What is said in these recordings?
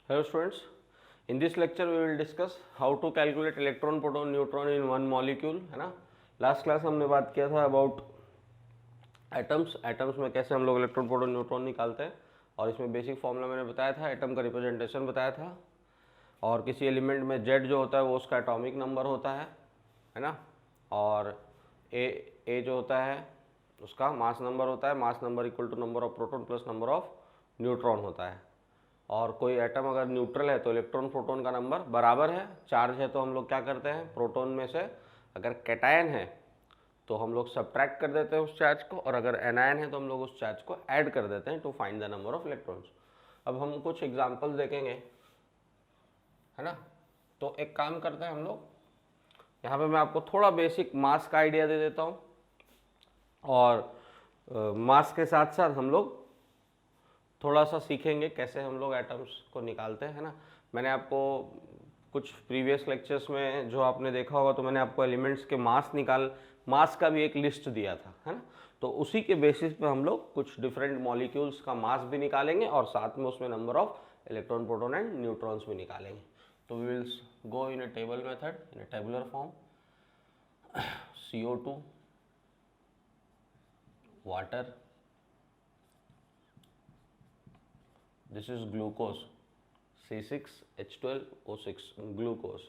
Hello students, in this lecture we will discuss how to calculate electron, proton, neutron in one molecule, है ना। Last class हमने बात किया था about atoms में कैसे हम लोग इलेक्ट्रॉन, प्रोटॉन, न्यूट्रॉन निकालते हैं, और इसमें बेसिक फॉर्मूला मैंने बताया था, एटम का रिप्रेजेंटेशन बताया था, और किसी एलिमेंट में जेड जो होता है वो उसका एटॉमिक नंबर होता है ना, और ए जो होता है उसका मास नंबर होता है, mass number equal to number of proton plus number of neutron होता है। और कोई एटम अगर न्यूट्रल है तो इलेक्ट्रॉन प्रोटॉन का नंबर बराबर है, चार्ज है तो हम लोग क्या करते हैं, प्रोटॉन में से अगर कैटायन है तो हम लोग सब्ट्रैक्ट कर देते हैं उस चार्ज को, और अगर एनायन है तो हम लोग उस चार्ज को ऐड कर देते हैं to find the number of electrons. अब हम कुछ एग्जांपल देखेंगे, है ना। तो एक काम करते हैं हम लोग, यहाँ पे मैं आपको थोड़ा बेसिक मास का आइडिया दे देता हूँ, और मास के साथ साथ हम लोग थोड़ा सा सीखेंगे कैसे हम लोग एटम्स को निकालते हैं, है ना। मैंने आपको कुछ प्रीवियस लेक्चर्स में जो आपने देखा होगा, तो मैंने आपको एलिमेंट्स के मास का भी एक लिस्ट दिया था, है ना। तो उसी के बेसिस पे हम लोग कुछ डिफरेंट मॉलिक्यूल्स का मास भी निकालेंगे, और साथ में उसमें number of electron, proton and neutrons भी निकालेंगे। तो we will go in a table method, in a tabular form. CO2, water, this is glucose, C6H12O6, glucose.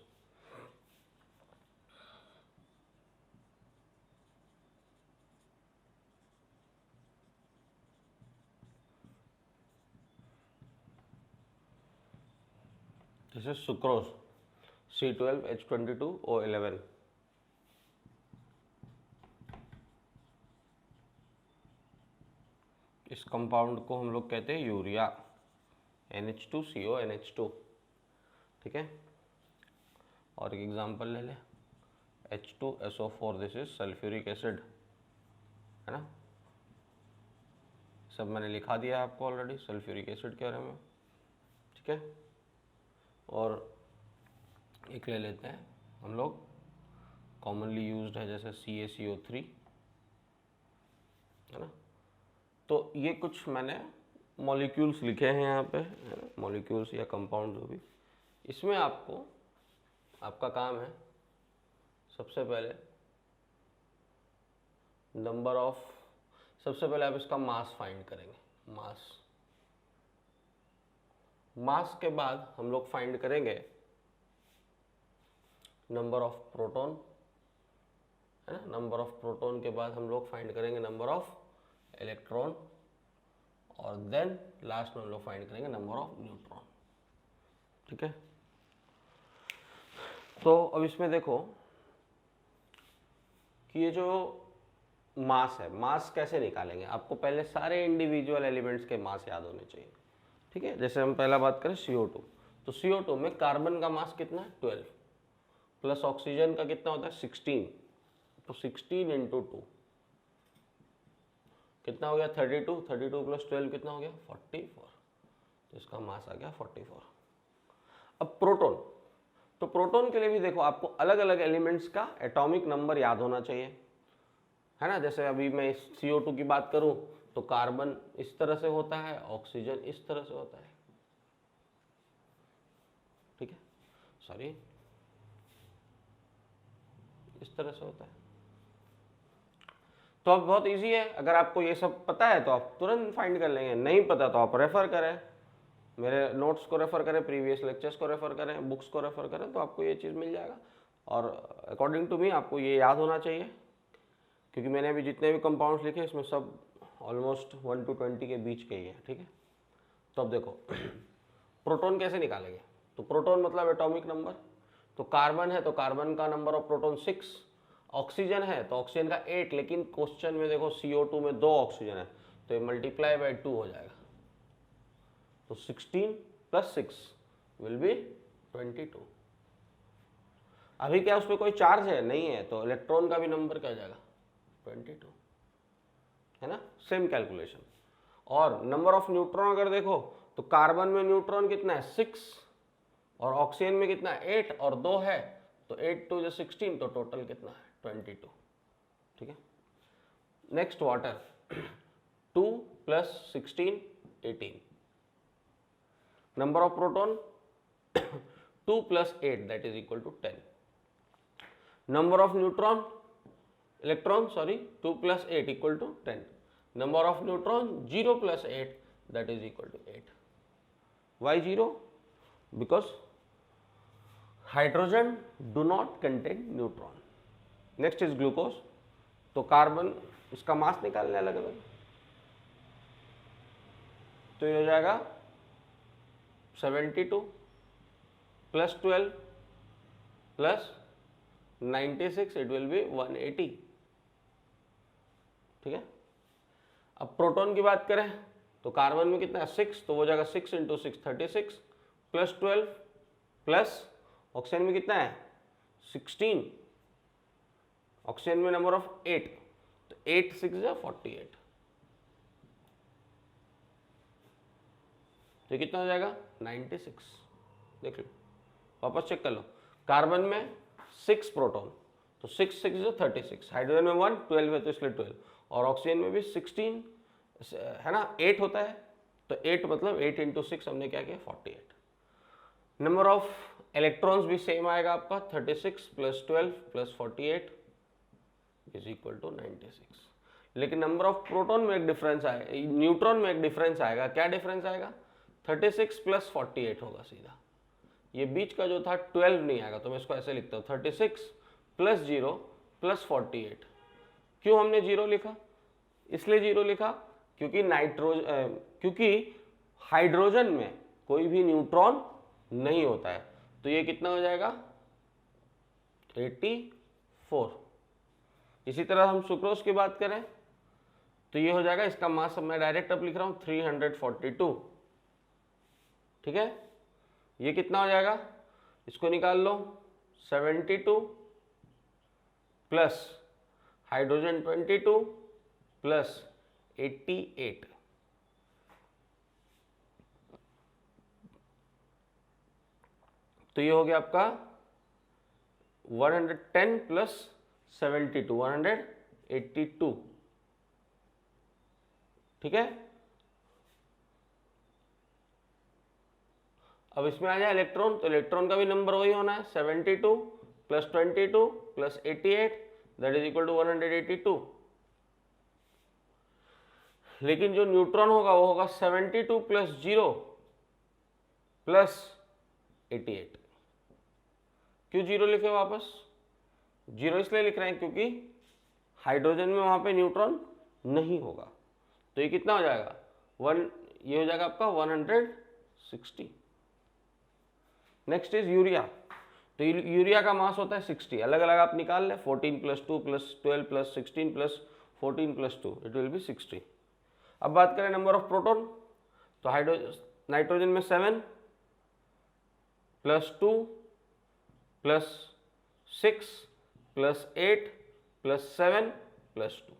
This is sucrose, C12H22O11. इस कंपाउंड को हम लोग कहते हैं यूरिया, NH2CONH2, ठीक है। और एक एग्जांपल ले लें, H2SO4, this is sulphuric acid, है ना। सब मैंने लिखा दिया है आपको ऑलरेडी सल्फ्यूरिक एसिड के बारे में, ठीक है। और एक ले लेते हैं हम लोग, कॉमनली यूज्ड है जैसे CaCO3, है ना। तो ये कुछ मैंने मॉलिक्यूल्स लिखे हैं यहाँ पे, है ना, मॉलिक्यूल्स या कंपाउंड जो भी। इसमें आपका काम है सबसे पहले सबसे पहले आप इसका मास फाइंड करेंगे, मास के बाद हम लोग फाइंड करेंगे नंबर ऑफ प्रोटॉन, है ना। नंबर ऑफ प्रोटॉन के बाद हम लोग फाइंड करेंगे नंबर ऑफ इलेक्ट्रॉन, और देन लास्ट में हम लोग फाइंड करेंगे नंबर ऑफ न्यूट्रॉन, ठीक है। तो अब इसमें देखो कि ये जो मास है, मास कैसे निकालेंगे, आपको पहले सारे इंडिविजुअल एलिमेंट्स के मास याद होने चाहिए, ठीक है। जैसे हम पहला बात करें CO2, तो CO2 में कार्बन का मास कितना है 12, प्लस ऑक्सीजन का कितना होता है 16, तो 16 इंटू 2 कितना हो गया 32, 32 प्लस 12 कितना हो गया 44, तो इसका मास आ गया 44। अब प्रोटॉन, तो प्रोटॉन के लिए भी देखो आपको अलग अलग एलिमेंट्स का एटॉमिक नंबर याद होना चाहिए, है ना। जैसे अभी मैं CO2 की बात करूं तो कार्बन इस तरह से होता है, ऑक्सीजन इस तरह से होता है, ठीक है, सॉरी इस तरह से होता है। तो अब बहुत इजी है, अगर आपको ये सब पता है तो आप तुरंत फाइंड कर लेंगे, नहीं पता तो आप रेफर करें, मेरे नोट्स को रेफर करें, प्रीवियस लेक्चर्स को रेफर करें, बुक्स को रेफर करें, तो आपको ये चीज़ मिल जाएगा। और अकॉर्डिंग टू मी आपको ये याद होना चाहिए, क्योंकि मैंने अभी जितने भी कंपाउंड्स लिखे इसमें सब ऑलमोस्ट 1 to 20 के बीच के ही है, ठीक है। तो अब देखो प्रोटॉन कैसे निकालेंगे, तो प्रोटॉन मतलब एटॉमिक नंबर, तो कार्बन है तो कार्बन का नंबर ऑफ प्रोटॉन 6, ऑक्सीजन है तो ऑक्सीजन का 8, लेकिन क्वेश्चन में देखो CO2 में 2 ऑक्सीजन है, तो ये मल्टीप्लाई बाय 2 हो जाएगा, तो 16 प्लस 6 विल बी 22। अभी क्या उस पर कोई चार्ज है नहीं है, तो इलेक्ट्रॉन का भी नंबर क्या हो जाएगा 22, है ना, सेम कैलकुलेशन। और नंबर ऑफ न्यूट्रॉन अगर देखो तो कार्बन में न्यूट्रॉन कितना है 6, और ऑक्सीजन में कितना है 8, और 2 है, तो 8 2 16, तो टोटल कितना है 22, ठीक है। नेक्स्ट वाटर 2 प्लस 16 18, number of proton 2 + 8 that is equal to 10. Number of neutron electron 2 + 8 equal to 10. Number of neutron 0 + 8 that is equal to 8. Why 0? Because hydrogen do not contain neutron. Next is glucose. तो carbon इसका मास निकालने अलग अलग, तो ये हो जाएगा 72 + 12 + 96, it will be 180. ठीक है. अब प्रोटॉन की बात करें तो कार्बन में कितना है 6, तो वो जाएगा 6 × 6 36 + 12 प्लस ऑक्सीजन में कितना है 16. ऑक्सीजन में नंबर ऑफ 8, तो 8 6 या 48, तो कितना हो जाएगा 96. देख लो, वापस चेक कर लो. कार्बन में 6 प्रोटॉन, तो 6 6 या 36. हाइड्रोजन में 1 12 है तो इसलिए 12, और ऑक्सीजन में भी 16 है ना, 8 होता है, तो 8 मतलब 8 × 6 हमने क्या किया 48. नंबर ऑफ इलेक्ट्रॉन्स भी सेम आएगा आपका 36 + 12 + 48 इज इक्वल टू 96. लेकिन नंबर ऑफ प्रोटॉन में एक डिफरेंस आएगा, न्यूट्रॉन में एक डिफरेंस आएगा. क्या डिफरेंस आएगा 36 + 48 होगा सीधा. ये बीच का जो था 12 नहीं आएगा, तो मैं इसको ऐसे लिखता हूँ 36 + 0 + 48. क्यों हमने 0 लिखा? इसलिए 0 लिखा क्योंकि हाइड्रोजन में कोई भी न्यूट्रॉन नहीं होता है. तो ये कितना हो जाएगा 84. इसी तरह हम सुक्रोज की बात करें तो ये हो जाएगा, इसका मास मैं डायरेक्ट अब लिख रहा हूँ 342. ठीक है. ये कितना हो जाएगा, इसको निकाल लो 72 प्लस हाइड्रोजन 22 प्लस 88. तो ये हो गया आपका 110 प्लस 72 182. ठीक है. अब इसमें आ जाए इलेक्ट्रॉन, तो इलेक्ट्रॉन का भी नंबर वही होना है 72 + 22 + 88 दैट इज इक्वल टू 182. लेकिन जो न्यूट्रॉन होगा वो होगा 72 + 0 + 88. क्यों 0 लिखे वापस? 0 इसलिए लिख रहे हैं क्योंकि हाइड्रोजन में वहां पे न्यूट्रॉन नहीं होगा. तो ये कितना हो जाएगा ये हो जाएगा आपका 160. Next is urea. तो यूरिया का मास होता है 60. अलग अलग आप निकाल लें, 14 + 2 + 12 + 16 + 14 + 2 इट विल बी 60. अब बात करें नंबर ऑफ प्रोटॉन, तो नाइट्रोजन में 7 + 2 + 6 + 8 + 7 + 2.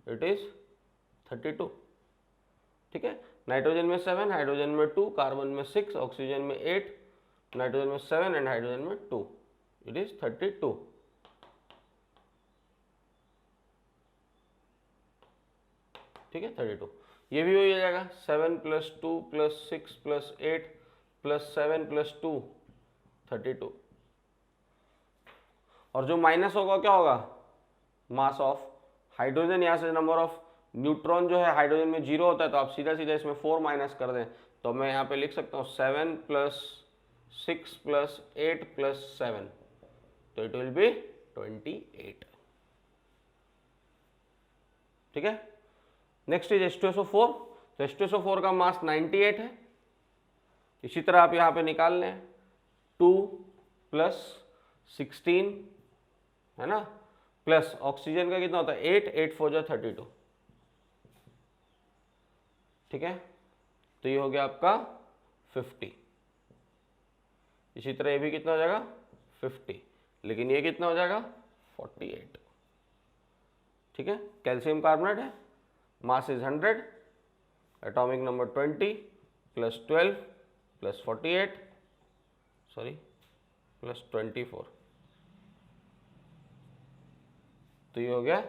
It is 32. ठीक है. नाइट्रोजन में 7, हाइड्रोजन में 2, कार्बन में 6, ऑक्सीजन में 8, नाइट्रोजन में 7 एंड हाइड्रोजन में 2. It is 32. ठीक है 32. ये भी हो जाएगा 7 + 2 + 6 + 8 + 7 + 2 32. और जो माइनस होगा क्या होगा मास ऑफ हाइड्रोजन. यहाँ से नंबर ऑफ न्यूट्रॉन जो है हाइड्रोजन में 0 होता है, तो आप सीधा सीधा इसमें 4 माइनस कर दें, तो मैं यहाँ पे लिख सकता हूँ 7 + 6 + 8 + 7, तो इट विल बी 28. ठीक है. Next is H2SO4. तो H2SO4 का मास 98 है. इसी तरह आप यहाँ पे निकाल लें 2 + 16 है ना, प्लस ऑक्सीजन का कितना होता है 8 8 4 जा 32. ठीक है. तो ये हो गया आपका 50. इसी तरह ये भी कितना हो जाएगा 50, लेकिन ये कितना हो जाएगा 48. ठीक है. कैल्शियम कार्बोनेट है, मास इज 100, एटॉमिक नंबर 20 + 12 + 48 + 24. तो ये हो गया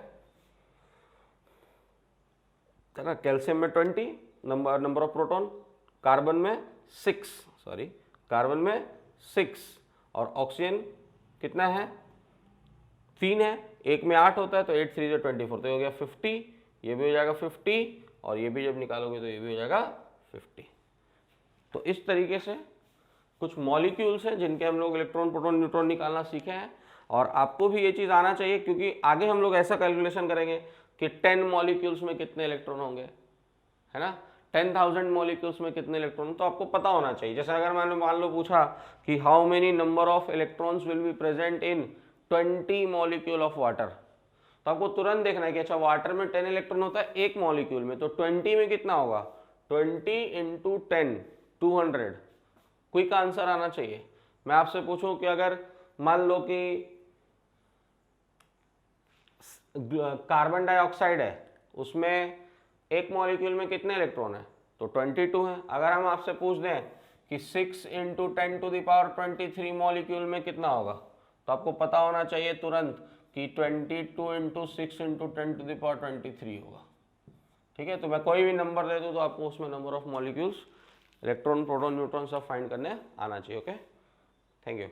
है ना, कैल्शियम में 20 नंबर ऑफ प्रोटॉन, कार्बन में 6 और ऑक्सीजन कितना है 3 है, एक में 8 होता है तो 8 3 जो 24, तो ये हो गया 50, ये भी हो जाएगा 50 और ये भी जब निकालोगे तो ये भी हो जाएगा 50। तो इस तरीके से कुछ मॉलिक्यूल्स हैं जिनके हम लोग इलेक्ट्रॉन प्रोटॉन न्यूट्रॉन निकालना सीखे हैं, और आपको भी ये चीज़ आना चाहिए क्योंकि आगे हम लोग ऐसा कैलकुलेशन करेंगे कि 10 मॉलिक्यूल्स में कितने इलेक्ट्रॉन होंगे, है ना, 10,000 मॉलिक्यूल्स में कितने इलेक्ट्रॉन, तो आपको पता होना चाहिए। जैसे अगर मैंने मान लो पूछा कि how many number of electrons will be present in 20 molecule of water, तो आपको तुरंत देखना है कि अच्छा वाटर में 10 इलेक्ट्रॉन होता है एक मॉलिक्यूल में, तो 20 में कितना होगा 20 इंटू 10 200, क्विक आंसर आना चाहिए। मैं आपसे पूछूं कि अगर मान लो कि कार्बन डाइऑक्साइड है, उसमें एक मॉलिक्यूल में कितने इलेक्ट्रॉन है, तो 22 है। अगर हम आपसे पूछ दें कि 6 इंटू 10⁻23 मॉलिक्यूल में कितना होगा, तो आपको पता होना चाहिए तुरंत कि 22 इंटू 6 इंटू 10⁻23 होगा। ठीक है, तो मैं कोई भी नंबर दे दूँ तो आपको उसमें number of molecules electron proton neutron सब फाइंड करने आना चाहिए। Okay, thank you.